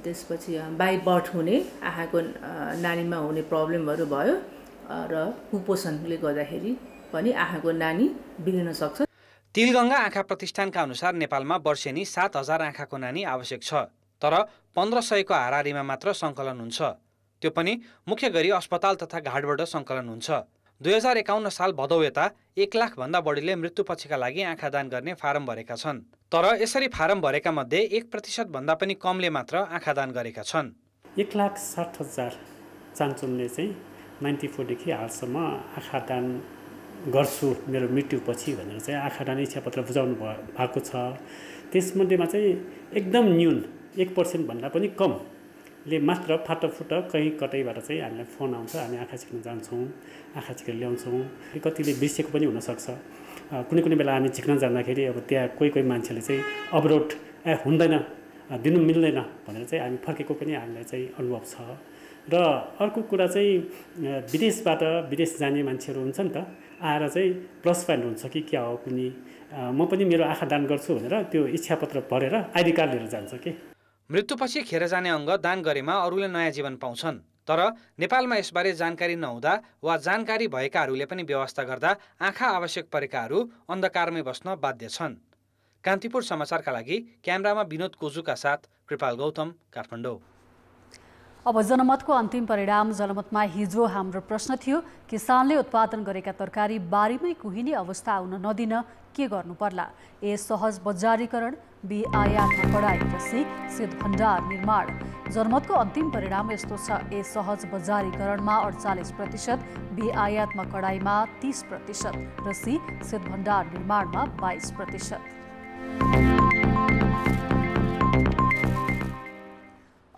[SPEAKER 7] त्यसपछि बाई बर्थ हुने आँखाको नानीमा हुने प्रब्लमहरू भयो र कुपोषणले गर्दाखेरि पनि आँखाको नानी बिग्रिन सक्छ।
[SPEAKER 3] तिलगङ्गा आँखा प्रतिष्ठानका अनुसार नेपालमा वर्षेनी 7,000 आँखाको नानी आवश्यक छ, तर 1500 को हाराहारीमा मात्र सङ्कलन हुन्छ। त्यो पनि मुख्य गरी अस्पताल तथा घाटबाट सङ्कलन हुन्छ। 2051 साल भदौ यता 1 लाख भन्दा बढीले मृत्युपछिका लागि आँखा दान गर्ने फारम भरेका छन्। तर यसरी फारम भरेका मध्ये 1% भन्दा पनि कमले मात्र आँखा दान गरेका छन्।
[SPEAKER 8] 1,60,000 चान्चुनले चाहिँ 94 देखि हालसम्म आँखा दान गर्छु मेरो मृत्युपछि भनेर चाहिँ आँखा दान इच्छापत्र बुझाउनु भएको छ। त्यसमध्येमा चाहिँ एकदम न्यून 1% भन्दा पनि कमले मात्र फाटफुट कहीँ कतैबाट चाहिँ हामीलाई फोन आउँछ, हामी आँखा चिक्न जान्छौँ, आँखा चिकेर ल्याउँछौँ। कतिले बिर्सेको पनि हुनसक्छ। कुनै कुनै बेला हामी झिक्न जाँदाखेरि अब त्यहाँ कोही मान्छेले चाहिँ अवरोध हुँदैन, दिनु मिल्दैन भनेर चाहिँ हामी फर्केको पनि हामीलाई चाहिँ अनुभव छ। र अर्को कुरा चाहिँ विदेश जाने मान्छेहरू हुन्छ नि त, आएर चाहिँ प्लस पोइन्ट हुन्छ कि क्या हो कुनै म पनि मेरो आँखा दान गर्छु भनेर त्यो इच्छापत्र भरेर आइडी कार्ड लिएर जान्छ कि।
[SPEAKER 3] मृत्युपछि खेर जाने अङ्ग दान गरेमा अरूले नयाँ जीवन पाउँछन्। तर नेपालमा यसबारे जानकारी नहुँदा वा जानकारी भएकाहरूले पनि व्यवस्था गर्दा आँखा आवश्यक परेकाहरू अन्धकारमै बस्न बाध्य छन्। कान्तिपुर समाचारका लागि क्यामेरामा विनोद कोजुका साथ कृपाल गौतम, काठमाडौँ।
[SPEAKER 1] अब जनमतको अन्तिम परिणाम। जनमतमा हिजो हाम्रो प्रश्न थियो, किसानले उत्पादन गरेका तरकारी बारीमै कुहिने अवस्था आउन नदिन के गर्नु पर्ला? ए सहज बजारीकरण, बी आयातमा कडाई, र सी शीत भण्डार निर्माण। जनमतको अन्तिम परिणाम यस्तो छ, ए सहज बजारीकरणमा 48%, बी आयातमा कडाईमा 30% र सी शीत भण्डार निर्माणमा 22%।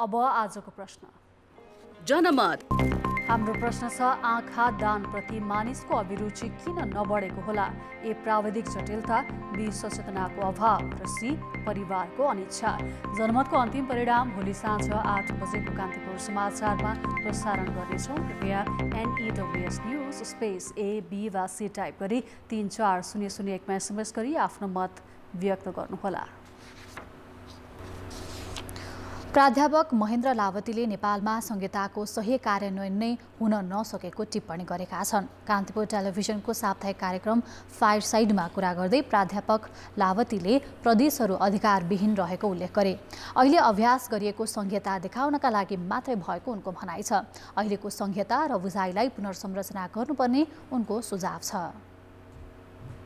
[SPEAKER 1] अब आजको प्रश्न।
[SPEAKER 4] जनमत
[SPEAKER 1] हाम्रो प्रश्न छ, आँखा दानप्रति मानिसको अभिरुचि किन नबढेको होला? ए प्राविधिक जटिलता, बी सचेतनाको अभाव, र सी परिवारको अनिच्छा। जनमतको अन्तिम परिणाम भोलि साँझ 8 बजेको कान्तिपुर समाचारमा प्रसारण गर्नेछौँ। कृपया NEWS news space A, B वा C टाइप गरी 34001मा SMS गरी आफ्नो मत व्यक्त गर्नुहोला।
[SPEAKER 2] प्राध्यापक महेन्द्र लावतीले नेपालमा संहिताको सही कार्यान्वयन नै हुन नसकेको टिप्पणी गरेका छन्। कान्तिपुर टेलिभिजनको साप्ताहिक कार्यक्रम फायरसाइडमा कुरा गर्दै प्राध्यापक लावतीले प्रदेशहरू अधिकारविहीन रहेको उल्लेख गरे। अहिले अभ्यास गरिएको संहिता देखाउनका लागि मात्रै भएको उनको भनाइ छ। अहिलेको संहिता र बुझाइलाई पुनर्संरचना गर्नुपर्ने उनको सुझाव छ।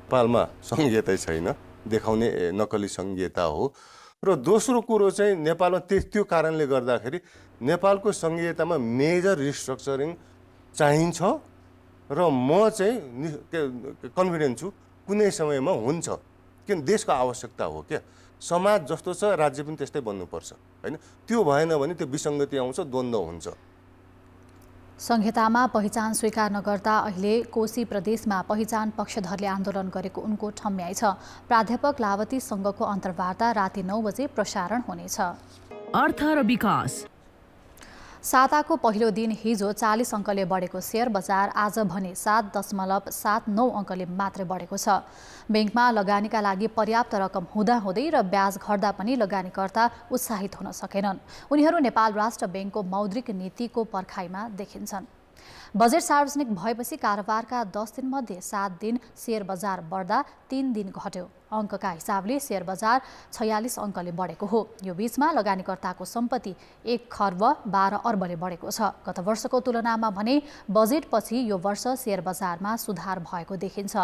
[SPEAKER 9] नेपालमा संहितै छैन, देखाउने नक्कली संहिता हो। र दोस्रो कुरो चाहिँ नेपालमा त्यो कारणले गर्दाखेरि नेपालको संहितामा मेजर रिस्ट्रक्चरिङ चाहिन्छ र म चाहिँ कन्फिडेन्ट छु कुनै समयमा हुन्छ, किन देशको आवश्यकता हो क्या। समाज जस्तो छ राज्य पनि त्यस्तै बन्नुपर्छ हैन। त्यो भएन भने त्यो विसङ्गति आउँछ, द्वन्द्व हुन्छ।
[SPEAKER 2] संहितामा पहिचान स्वीकार नगर्दा अहिले कोशी प्रदेशमा पहिचान पक्षधरले आन्दोलन गरेको उनको ठम्याइ छ। प्राध्यापक लावती सँगको अन्तर्वार्ता राति 9 बजे प्रसारण हुनेछ।
[SPEAKER 4] अर्थ र विकास।
[SPEAKER 2] साताको पहिलो दिन हिजो 40 अङ्कले बढेको शेयर बजार आज भने 7.79 अङ्कले मात्रै बढेको छ। ब्याङ्कमा लगानीका लागि पर्याप्त रकम हुँदाहुँदै र ब्याज घट्दा पनि लगानीकर्ता उत्साहित हुन सकेनन्। उनीहरू नेपाल राष्ट्र ब्याङ्कको मौद्रिक नीतिको पर्खाइमा देखिन्छन्। बजेट सार्वजनिक भएपछि कारोबारका 10 दिनमध्ये 7 दिन शेयर बजार बढ्दा 3 दिन घट्यो। अङ्कका हिसाबले सेयर बजार 46 अङ्कले बढेको हो। यो बीचमा लगानीकर्ताको सम्पत्ति 1 खर्ब 12 अर्बले बढेको छ। गत वर्षको तुलनामा भने बजेटपछि यो वर्ष सेयर बजारमा सुधार भएको देखिन्छ।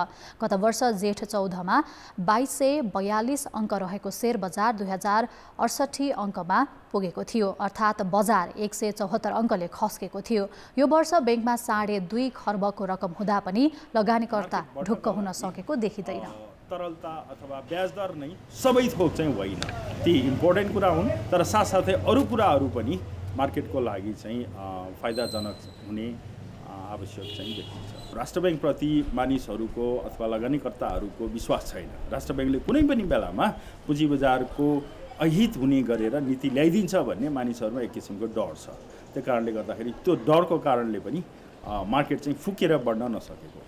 [SPEAKER 2] गत वर्ष जेठ 14 मा 2242 अङ्क रहेको सेयर बजार 2068 अङ्कमा पुगेको थियो, अर्थात् बजार 174 अङ्कले खस्केको थियो। यो वर्ष बैंकमा 2.5 खर्बको रकम हुँदा पनि लगानीकर्ता ढुक्क हुन सकेको देखिँदैन।
[SPEAKER 10] तरलता अथवा ब्याज दर नै सबै थोक चाहिँ होइन, ती इम्पोर्टेन्ट कुरा हुन्, तर साथसाथै अरू कुराहरू पनि मार्केटको लागि चाहिँ फाइदाजनक हुने आवश्यक चाहिँ देखिन्छ। राष्ट्र ब्याङ्कप्रति मानिसहरूको अथवा लगानीकर्ताहरूको विश्वास छैन। राष्ट्र ब्याङ्कले कुनै पनि बेलामा पुँजी बजारको अहित हुने गरेर नीति ल्याइदिन्छ भन्ने मानिसहरूमा एक किसिमको डर छ। त्यो कारणले गर्दाखेरि त्यो डरको कारणले पनि मार्केट चाहिँ फुकेर बढ्न नसकेको।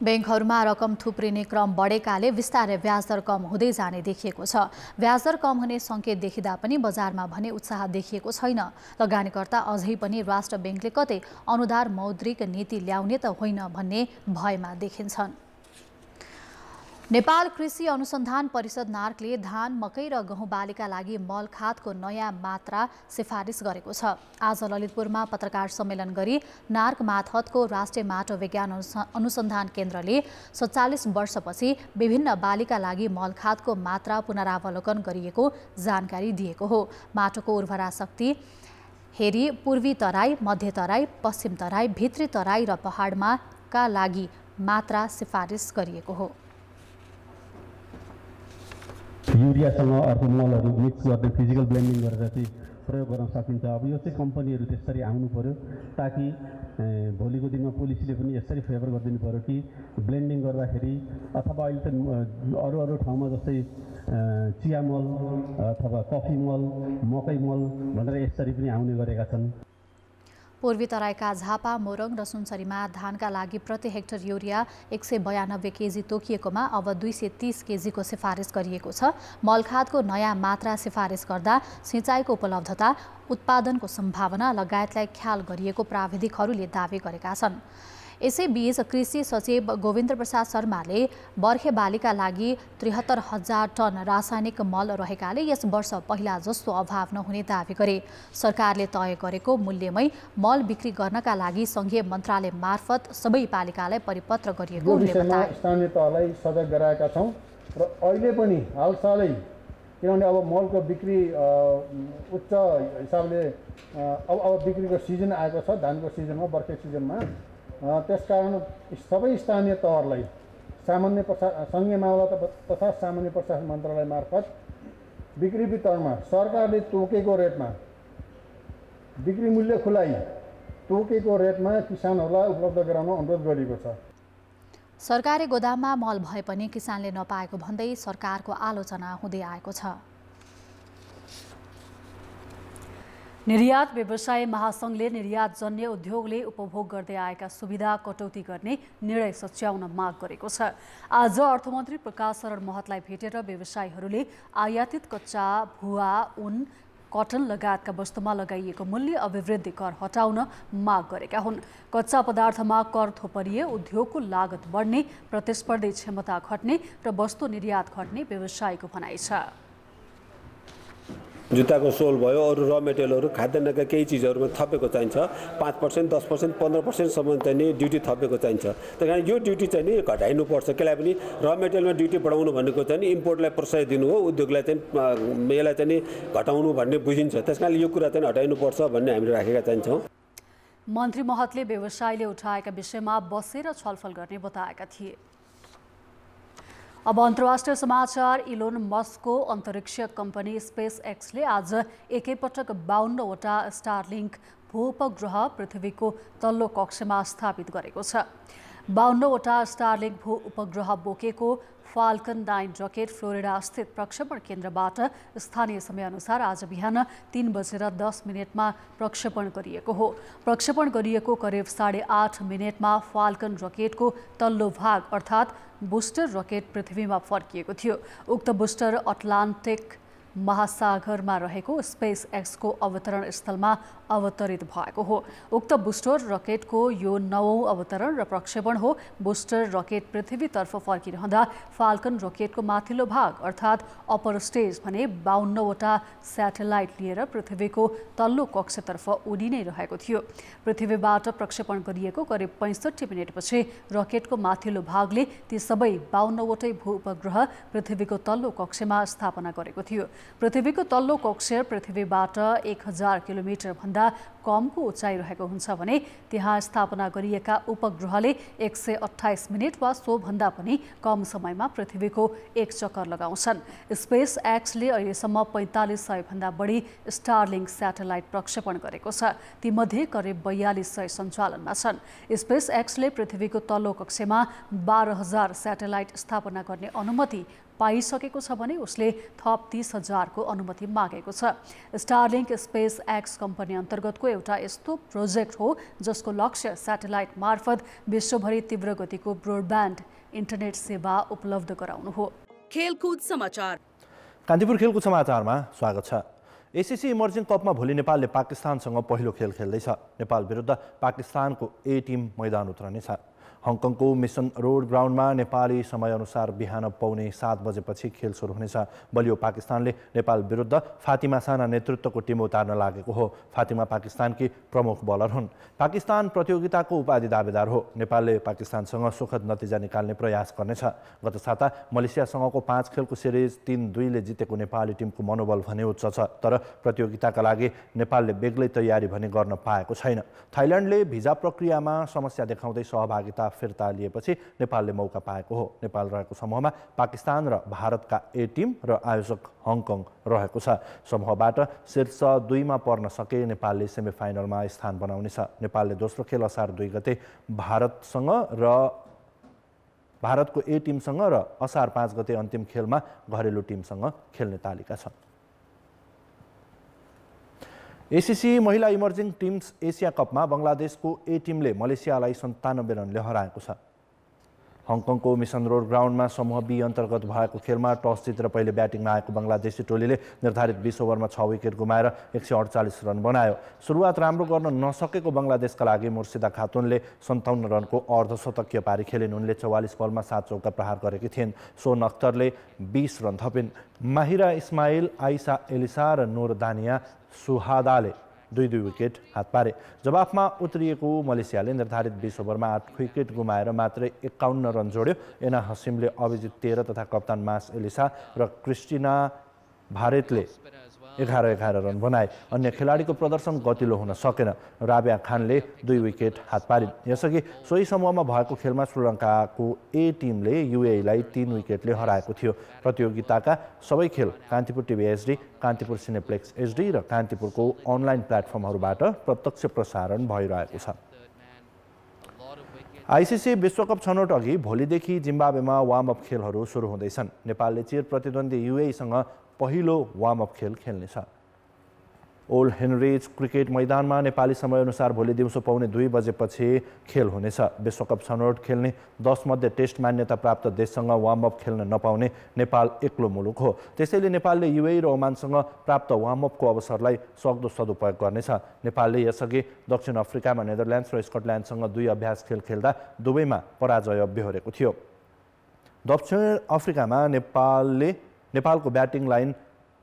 [SPEAKER 2] बैंकहरूमा रकम थुप्रिने क्रम बढेकाले बिस्तारै ब्याजदर कम हुँदै जाने देखिएको छ। ब्याजदर कम हुने सङ्केत देखिँदा पनि बजारमा भने उत्साह देखिएको छैन। लगानीकर्ता अझै पनि राष्ट्र ब्याङ्कले कतै अनुदार मौद्रिक नीति ल्याउने त होइन भन्ने भयमा देखिन्छन्। नेपाल कृषि अनुसन्धान परिषद नार्कले धान, मकै र गहुँ बालीका लागि मल खादको नयाँ मात्रा सिफारिस गरेको छ। आज ललितपुरमा पत्रकार सम्मेलन गरी नार्क माथतको राष्ट्रिय माटो विज्ञान अनुसन्धान केन्द्रले 47 वर्षपछि विभिन्न बालीका लागि मल खादको मात्रा पुनरावलोकन गरिएको जानकारी दिएको हो। माटोको उर्वरा शक्ति हेरी पूर्वी तराई, मध्य तराई, पश्चिम तराई, भित्री तराई र पहाडमा का लागि मात्रा सिफारिस गरिएको हो।
[SPEAKER 11] युरियासँग अर्को मलहरू मिक्स गर्दै फिजिकल ब्लेन्डिङ गरेर चाहिँ प्रयोग गर्न सकिन्छ। अब यो चाहिँ कम्पनीहरू त्यसरी आउनु पर्यो ताकि भोलिको दिनमा पोलिसीले पनि यसरी फेभर गरिदिनु पर्यो कि ब्लेन्डिङ गर्दाखेरि अथवा अहिले त अरू ठाउँमा जस्तै चिया मल अथवा कफी मल, मकै मल भनेर यसरी पनि आउने गरेका छन्।
[SPEAKER 2] पूर्वी तराईका झापा, मोरङ र सुनसरीमा धानका लागि प्रति हेक्टर युरिया 192 केजी तोकिएकोमा अब 230 केजीको सिफारिस गरिएको छ। मलखादको नयाँ मात्रा सिफारिस गर्दा सिँचाइको उपलब्धता, उत्पादनको सम्भावना लगायतलाई ख्याल गरिएको प्राविधिकहरूले दावी गरेका छन्। यसैबीच कृषि सचिव गोविन्द प्रसाद शर्माले बर्खे बालीका लागि 73,000 टन रासायनिक मल रहेकाले यस वर्ष पहिला जस्तो अभाव नहुने दावी गरे। सरकारले तय गरेको मूल्यमै मल बिक्री गर्नका लागि सङ्घीय मन्त्रालय मार्फत सबै पालिकालाई परिपत्र गरिएको उनले बताए।
[SPEAKER 12] स्थानीय तहलाई सजग गराएका छौँ र अहिले पनि हालसालै किनभने अब मलको बिक्री उच्च हिसाबले अब बिक्रीको सिजन आएको छ, धानको सिजनमा, बर्खे सिजनमा। त्यसकारण सबै स्थानीय तहहरूलाई सामान्य सङ्घीय मामला तथा सामान्य प्रशासन मन्त्रालय मार्फत बिक्री वितरणमा सरकारले तोकेको रेटमा बिक्री मूल्य खुलाइ तोकेको रेटमा किसानहरूलाई उपलब्ध गराउन अनुरोध गरिएको छ।
[SPEAKER 2] सरकारी गोदाममा मल भए पनि किसानले नपाएको भन्दै सरकारको आलोचना हुँदै आएको छ।
[SPEAKER 1] निर्यात व्यवसाय महासङ्घले निर्यातजन्य उद्योगले उपभोग गर्दै आएका सुविधा कटौती गर्ने निर्णय सच्याउन माग गरेको छ। आज अर्थमन्त्री प्रकाश शरण महतलाई भेटेर व्यवसायीहरूले आयातित कच्चा, भुवा, ऊन, कटन लगायतका वस्तुमा लगाइएको मूल्य अभिवृद्धि कर हटाउन माग गरेका हुन्। कच्चा पदार्थमा कर थोपरिए उद्योगको लागत बढ्ने, प्रतिस्पर्धी क्षमता घट्ने र वस्तु निर्यात घट्ने व्यवसायीको भनाइ छ।
[SPEAKER 28] जुत्ताको सोल भयो, अरू र मेटेरियलहरू, खाद्यान्नका केही चिजहरूमा थपेको चाहिन्छ। 5%, 10%, 15%सम्म चाहिँ नि ड्युटी थपेको चाहिन्छ। त्यही कारण यो ड्युटी चाहिँ नि घटाइनुपर्छ। केलाई पनि र मेटेरियलमा ड्युटी बढाउनु भनेको चाहिँ नि इम्पोर्टलाई प्रोत्साहन दिनु हो, उद्योगलाई चाहिँ यसलाई चाहिँ नि घटाउनु भन्ने बुझिन्छ। त्यस कारण यो कुरा चाहिँ हटाइनुपर्छ भन्ने हामीले राखेका चाहिन्छौँ।
[SPEAKER 1] मन्त्री महतले व्यवसायले उठाएका विषयमा बसेर छलफल गर्ने बताएका थिए। अब अन्तर्राष्ट्रिय समाचार। इलोन मस्कको अन्तरिक्ष कम्पनी स्पेस एक्सले आज एकैपटक 52वटा स्टारलिङ्क भू-उपग्रह पृथ्वीको तल्लो कक्षमा स्थापित गरेको छ। 52वटा स्टारलिङ्क भू-उपग्रह बोकेको फाल्कन 9 रकेट फ्लोरिडा स्थित प्रक्षेपण केन्द्रबाट स्थानीय समयअनुसार आज बिहान 3:10 प्रक्षेपण गरिएको हो। प्रक्षेपण गरिएको करिब 8.5 मिनेटमा फाल्कन रकेटको तल्लो भाग अर्थात् बुस्टर रकेट पृथ्वीमा फर्किएको थियो। उक्त बुस्टर अटलान्टिक महासागरमा रहेको स्पेस एक्सको अवतरण स्थलमा अवतरित भएको हो। उक्त बुस्टर रकेटको यो 9औं अवतरण र प्रक्षेपण हो। बुस्टर रकेट पृथ्वीतर्फ फर्किरहँदा फाल्कन रकेटको माथिल्लो भाग अर्थात् अपर स्टेज भने 52वटा स्याटेलाइट लिएर पृथ्वीको तल्लो कक्षतर्फ उडिनै रहेको थियो। पृथ्वीबाट प्रक्षेपण गरिएको करिब 65 मिनेटपछि रकेटको माथिल्लो भागले ती सबै 52वटै भूउपग्रह पृथ्वीको तल्लो कक्षमा स्थापना गरेको थियो। पृथ्वीको तल्लो कक्ष पृथ्वीबाट 1000 किलोमिटर भन्दा कमको उचाइ रहेको हुन्छ भने त्यहाँ स्थापना गरिएका उपग्रहले 128 मिनेट वा सोभन्दा पनि कम समयमा पृथ्वीको एक चक्कर लगाउँछन्। स्पेस एक्सले अहिलेसम्म 4500 भन्दा बढी स्टारलिङ्क स्याटेलाइट प्रक्षेपण गरेको छ। तीमध्ये करिब 4200 सञ्चालनमा छन्। स्पेस एक्सले पृथ्वीको तल्लो कक्षमा 12000 स्याटेलाइट स्थापना गर्ने अनुमति पाइसकेको छ भने उसले थप 30,000को अनुमति मागेको छ। स्टारलिङ्क स्पेस एक्स कम्पनी अन्तर्गतको एउटा यस्तो प्रोजेक्ट हो जसको लक्ष्य स्याटेलाइट मार्फत विश्वभरि तीव्र गतिको ब्रोडब्यान्ड इन्टरनेट सेवा उपलब्ध गराउनु हो।
[SPEAKER 4] खेलकुद समाचार।
[SPEAKER 13] कान्तिपुर खेलकुद समाचारमा स्वागत छ। एसिसी इमर्जिङ कपमा भोलि नेपालले पाकिस्तानसँग पहिलो खेल खेल्दैछ। नेपाल विरुद्ध पाकिस्तानको ए टिम मैदान उत्रनेछ। हङकङको मिसन रोड ग्राउन्डमा नेपाली समयअनुसार बिहान पौने 7 बजेपछि खेल सुरु हुनेछ। बलियो पाकिस्तानले नेपाल विरुद्ध फातिमा साना नेतृत्वको टिम उतार्न लागेको हो। फातिमा पाकिस्तानकी प्रमुख बलर हुन्। पाकिस्तान प्रतियोगिताको उपाधि दावेदार हो। नेपालले पाकिस्तानसँग सुखद नतिजा निकाल्ने प्रयास गर्नेछ। गत साता मलेसियासँगको 5 खेलको सिरिज 3-2ले जितेको नेपाली टिमको मनोबल भने उच्च छ। तर प्रतियोगिताका लागि नेपालले बेग्लै तयारी भने गर्न पाएको छैन। थाइल्यान्डले भिजा प्रक्रियामा समस्या देखाउँदै सहभागिता फिर्ता लिएपछि नेपालले मौका पाएको हो। नेपाल रहेको समूहमा पाकिस्तान र भारतका ए टिम र आयोजक हङकङ रहेको छ। समूहबाट शीर्ष 2मा पर्न सके नेपालले सेमिफाइनलमा स्थान बनाउनेछ। नेपालले दोस्रो खेल असार 2 गते भारतको ए टिमसँग र असार 5 गते अन्तिम खेलमा घरेलु टिमसँग खेल्ने तालिका छ। एसिसी महिला इमर्जिङ टिम्स एसिया कपमा बङ्गलादेशको ए टिमले मलेसियालाई 97 रनले हराएको छ। हङकङको मिसन रोड ग्राउन्डमा समूह बी अन्तर्गत भएको खेलमा टस जितेर पहिले ब्याटिङमा आएको बङ्गलादेशी टोलीले निर्धारित 20 ओभरमा 6 विकेट गुमाएर 148 रन बनायो। सुरुवात राम्रो गर्न नसकेको बङ्गलादेशका लागि मुर्सिदा खातुनले 57 रनको अर्धशतकीय पारी खेलिन्। उनले 44 बलमा 7 चौका प्रहार गरेकी थिइन्। सोन अख्तरले 20 रन थपिन्। माहिरा इस्माइल, आइसा एलिसा र नूर दानिया सुहादाले 2-2 विकेट हात पारे। जवाफमा उत्रिएको मलेसियाले निर्धारित 20 ओभरमा 8 विकेट गुमाएर मात्रै 51 रन जोड्यो। एना हसिमले अभिजित 13 तथा कप्तान मास एलिसा र क्रिस्टिना भारतले 11-11 रन बनाए। अन्य खेलाडीको प्रदर्शन गतिलो हुन सकेन। राबिया खानले 2 विकेट हात पारिन्। यसअघि सोही समूहमा भएको खेलमा श्रीलङ्काको ए टिमले युएईलाई 3 विकेटले हराएको थियो। प्रतियोगिताका सबै खेल Kantipur TV HD, Kantipur cineplex HD र कान्तिपुरको अनलाइन प्लेटफर्महरूबाट प्रत्यक्ष प्रसारण भइरहेको छ। आइसिसी विश्वकप छनौट अघि भोलिदेखि जिम्बाब्वेमा वार्म अप खेलहरू सुरु हुँदैछन्। नेपालले चिर प्रतिद्वन्दी युएईसँग पहिलो वार्म अप खेल खेल्नेछ। ओल्ड हेनरिज क्रिकेट मैदानमा नेपाली समयअनुसार भोलि दिउँसो पौने 2 बजेपछि खेल हुनेछ। विश्वकप छनौट खेल्ने 10 मध्ये टेस्ट मान्यता प्राप्त देशसँग वार्म अप खेल्न नपाउने नेपाल एक्लो मुलुक हो। त्यसैले नेपालले युएई र ओमानसँग प्राप्त वार्म अपको अवसरलाई सक्दो सदुपयोग गर्नेछ। नेपालले यसअघि दक्षिण अफ्रिकामा नेदरल्यान्ड्स र स्कटल्यान्डसँग 2 अभ्यास खेल खेल्दा दुवैमा पराजय बेहोरेको थियो। दक्षिण अफ्रिकामा नेपालको ब्याटिङ लाइन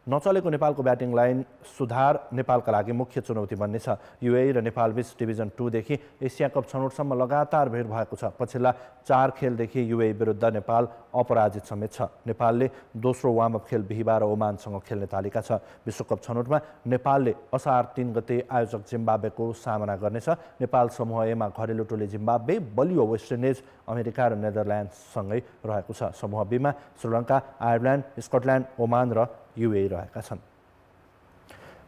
[SPEAKER 13] नचलेको नेपालको ब्याटिङ लाइन सुधार नेपालका लागि मुख्य चुनौती बन्नेछ। युएई र नेपालबीच डिभिजन 2 देखि एसिया कप छनौटसम्म लगातार भिड भएको छ। पछिल्ला 4 खेलदेखि युएई विरुद्ध नेपाल अपराजित समेत छ। नेपालले दोस्रो वार्म अप खेल बिहिबार ओमानसँग खेल्ने तालिका छ। विश्वकप छनौटमा नेपालले असार 3 गते आयोजक जिम्बाब्वेको सामना गर्नेछ। नेपाल समूह एमा घरेलु टोली जिम्बाब्वे, बलियो वेस्ट इन्डिज, अमेरिका र नेदरल्यान्ड्ससँगै रहेको छ। समूह बीमा श्रीलङ्का, आयरल्यान्ड, स्कटल्यान्ड, ओमान र युएई रहेका छन्।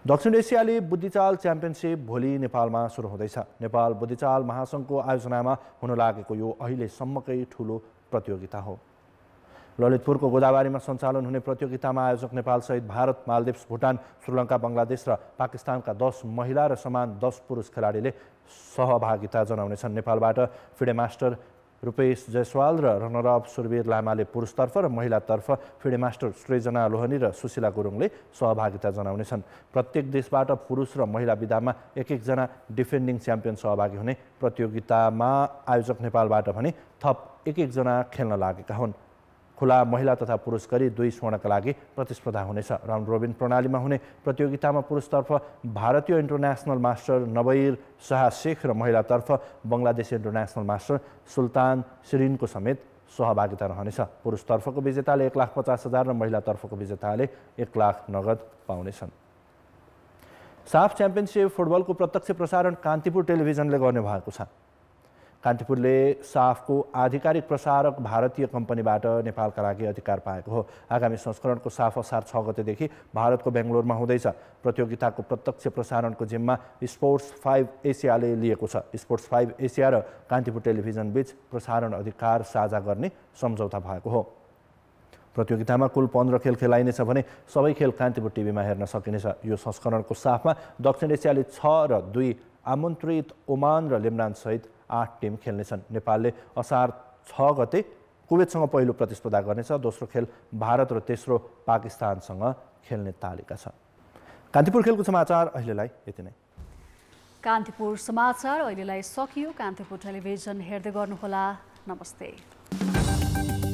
[SPEAKER 13] दक्षिण एसियाली बुद्धिचाल च्याम्पियनसिप भोलि नेपालमा सुरु हुँदैछ। नेपाल बुद्धिचाल महासङ्घको आयोजनामा हुन लागेको यो अहिलेसम्मकै ठूलो प्रतियोगिता हो। ललितपुरको गोदाबारीमा सञ्चालन हुने प्रतियोगितामा आयोजक नेपालसहित भारत, मालदिप्स, भुटान, श्रीलङ्का, बङ्गलादेश र पाकिस्तानका 10 महिला र समान 10 पुरुष खेलाडीले सहभागिता जनाउनेछन्। नेपालबाट फिडे मास्टर रूपेश जयसवाल र रनरअप सुरवीर लामाले पुरुषतर्फ र महिलातर्फ फिडे मास्टर सृजना लोहनी र सुशीला गुरुङले सहभागिता जनाउनेछन्। प्रत्येक देशबाट पुरुष र महिला विधामा एक जना डिफेन्डिङ च्याम्पियन सहभागी हुने प्रतियोगितामा आयोजक नेपालबाट भने थप एक जना खेल्न लागेका हुन्। खुला महिला तथा पुरुष गरी 2 स्वर्णका लागि प्रतिस्पर्धा हुनेछ। राउन्ड रोबिन प्रणालीमा हुने प्रतियोगितामा पुरुषतर्फ भारतीय इन्टरनेसनल मास्टर नबीर शाह शेख र महिलातर्फ बङ्गलादेशी इन्टरनेसनल मास्टर सुल्तान सिरिनको समेत सहभागिता रहनेछ। पुरुषतर्फको विजेताले 1,50,000 र महिलातर्फको विजेताले 1 लाख नगद पाउनेछन्। साफ च्याम्पियनसिप फुटबलको प्रत्यक्ष प्रसारण कान्तिपुर टेलिभिजनले गर्ने भएको छ। कान्तिपुरले साफको आधिकारिक प्रसारक भारतीय कम्पनीबाट नेपालका लागि अधिकार पाएको हो। आगामी संस्करणको साफ असार 6 गतेदेखि भारतको बेङ्गलोरमा हुँदैछ। प्रतियोगिताको प्रत्यक्ष प्रसारणको जिम्मा स्पोर्ट्स 5 एसियाले लिएको छ। स्पोर्ट्स 5 एसिया र कान्तिपुर टेलिभिजन बीच प्रसारण अधिकार साझा गर्ने सम्झौता भएको हो। प्रतियोगितामा कुल 15 खेल खेलाइनेछ भने सबै खेल कान्तिपुर टिभीमा हेर्न सकिनेछ। यो संस्करणको साफमा दक्षिण एसियाले 6 र 2 आमन्त्रित ओमान र लेबनान सहित 8 टिम खेल्नेछन्। नेपालले असार 6 गते कुवेतसँग पहिलो प्रतिस्पर्धा गर्नेछ। दोस्रो खेल भारत र तेस्रो पाकिस्तानसँग खेल्ने तालिका छ। कान्तिपुर खेलको समाचार अहिलेलाई यति नै।
[SPEAKER 1] कान्तिपुर समाचार अहिलेलाई सकियो। कान्तिपुर टेलिभिजन हेर्दै गर्नुहोला। नमस्ते।